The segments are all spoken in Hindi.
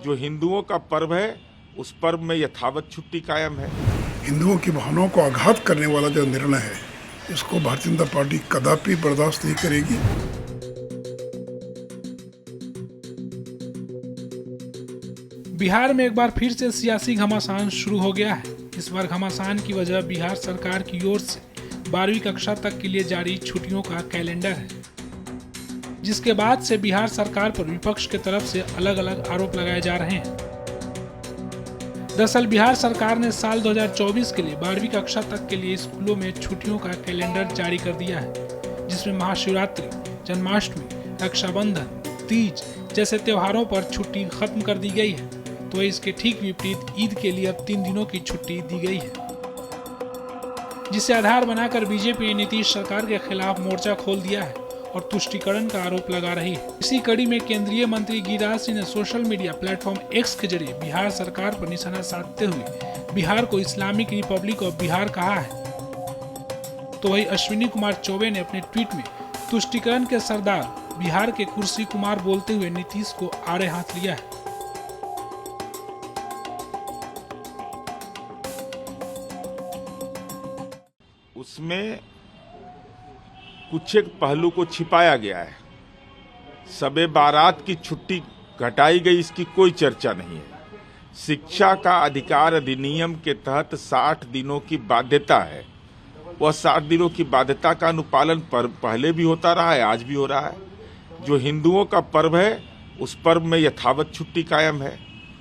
जो हिंदुओं का पर्व है उस पर्व में यथावत छुट्टी कायम है। हिंदुओं की भावनाओं को आघात करने वाला जो निर्णय है, इसको भारतीय जनता पार्टी कदापि बर्दाश्त नहीं करेगी। बिहार में एक बार फिर से सियासी घमासान शुरू हो गया है। इस बार घमासान की वजह बिहार सरकार की ओर से 12वीं कक्षा तक के लिए जारी छुट्टियों का कैलेंडर है, जिसके बाद से बिहार सरकार पर विपक्ष की तरफ से अलग अलग आरोप लगाए जा रहे हैं। दरअसल बिहार सरकार ने साल 2024 के लिए 12वीं कक्षा तक के लिए स्कूलों में छुट्टियों का कैलेंडर जारी कर दिया है, जिसमें महाशिवरात्रि, जन्माष्टमी, रक्षाबंधन, तीज जैसे त्योहारों पर छुट्टी खत्म कर दी गई है। तो इसके ठीक विपरीत ईद के लिए अब 3 दिनों की छुट्टी दी गई है, जिसे आधार बनाकर बीजेपी ने नीतीश सरकार के खिलाफ मोर्चा खोल दिया है और तुष्टीकरण का आरोप लगा रही है। इसी कड़ी में केंद्रीय मंत्री गिरिराज सिंह ने सोशल मीडिया प्लेटफॉर्म एक्स के जरिए बिहार सरकार पर निशाना साधते हुए बिहार को इस्लामिक रिपब्लिक ऑफ बिहार कहा है। तो वही अश्विनी कुमार चौबे ने अपने ट्वीट में तुष्टीकरण के सरदार बिहार के कुर्सी कुमार बोलते हुए नीतीश को आड़े हाथ लिया है। उसमें कुछ एक पहलू को छिपाया गया है। शबे बारात की छुट्टी घटाई गई, इसकी कोई चर्चा नहीं है। शिक्षा का अधिकार अधिनियम के तहत 60 दिनों की बाध्यता है। वह 60 दिनों की बाध्यता का अनुपालन पहले भी होता रहा है, आज भी हो रहा है। जो हिंदुओं का पर्व है उस पर्व में यथावत छुट्टी कायम है,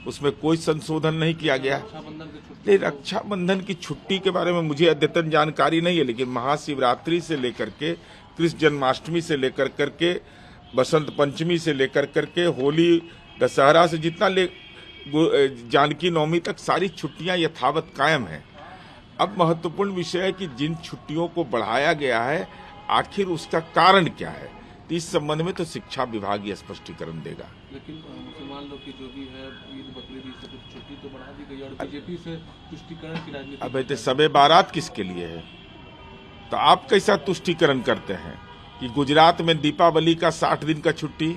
उसमें कोई संशोधन नहीं किया गया। रक्षाबंधन की छुट्टी के बारे में मुझे अद्यतन जानकारी नहीं है, लेकिन महाशिवरात्रि से लेकर के कृष्ण जन्माष्टमी से लेकर करके बसंत पंचमी से लेकर करके होली, दशहरा से जितना जानकी नवमी तक सारी छुट्टियां यथावत कायम हैं। अब महत्वपूर्ण विषय है कि जिन छुट्टियों को बढ़ाया गया है, आखिर उसका कारण क्या है। तो इस संबंध में तो शिक्षा विभाग ये स्पष्टीकरण देगा। लेकिन मुसलमान लोग की जो भी है ईद बकरीद सब छुट्टी तो बढ़ा दी गई और बीजेपी से तुष्टीकरण की राजनीति। अब तो शबे बारात किसके लिए है? तो आप कैसा तुष्टीकरण करते हैं कि गुजरात में दीपावली का 60 दिन का छुट्टी,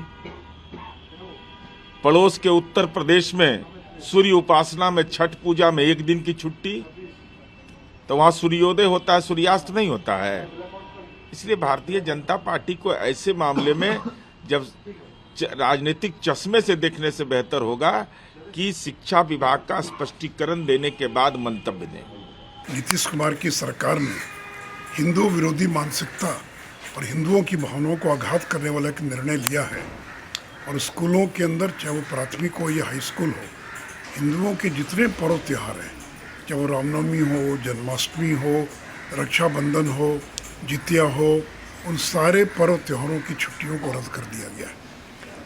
पड़ोस के उत्तर प्रदेश में सूर्य उपासना में, छठ पूजा में 1 दिन की छुट्टी। तो वहां सूर्योदय होता है, सूर्यास्त नहीं होता है। इसलिए भारतीय जनता पार्टी को ऐसे मामले में जब राजनीतिक चश्मे से देखने से बेहतर होगा कि शिक्षा विभाग का स्पष्टीकरण देने के बाद मंतव्य दें। नीतीश कुमार की सरकार ने हिंदू विरोधी मानसिकता और हिंदुओं की भावनाओं को आघात करने वाला एक निर्णय लिया है। और स्कूलों के अंदर, चाहे वो प्राथमिक हो या हाई स्कूल हो, हिंदुओं के जितने पर्व त्योहार हैं, चाहे वो रामनवमी हो, जन्माष्टमी हो, रक्षाबंधन हो, जितिया हो, उन सारे पर्व त्योहारों की छुट्टियों को रद्द कर दिया गया है।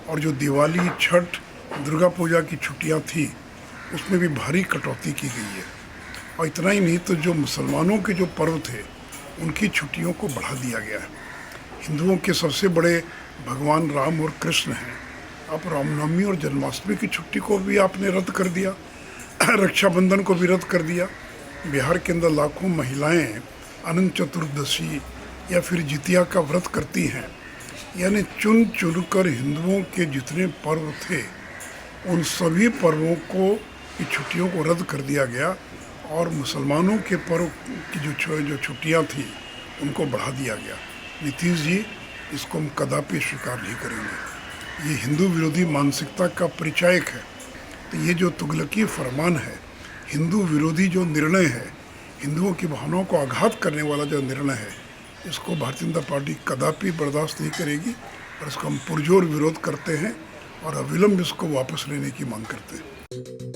और जो दिवाली, छठ, दुर्गा पूजा की छुट्टियां थी, उसमें भी भारी कटौती की गई है। और इतना ही नहीं, तो जो मुसलमानों के जो पर्व थे उनकी छुट्टियों को बढ़ा दिया गया है। हिंदुओं के सबसे बड़े भगवान राम और कृष्ण हैं, अब रामनवमी और जन्माष्टमी की छुट्टी को भी आपने रद्द कर दिया, रक्षाबंधन को भी रद्द कर दिया। बिहार के अंदर लाखों महिलाएं अनंत चतुर्दशी या फिर जितिया का व्रत करती हैं। यानी चुन चुन कर हिंदुओं के जितने पर्व थे उन सभी पर्वों को की छुट्टियों को रद्द कर दिया गया और मुसलमानों के पर्व की जो छुट्टियां थी उनको बढ़ा दिया गया। नीतीश जी, इसको हम कदापि स्वीकार नहीं करेंगे। ये हिंदू विरोधी मानसिकता का परिचायक है। तो ये जो तुगलकी फरमान है, हिंदू विरोधी जो निर्णय है, हिंदुओं की भावनाओं को आघात करने वाला जो निर्णय है, इसको भारतीय जनता पार्टी कदापि बर्दाश्त नहीं करेगी और इसको हम पुरजोर विरोध करते हैं और अविलंब इसको वापस लेने की मांग करते हैं।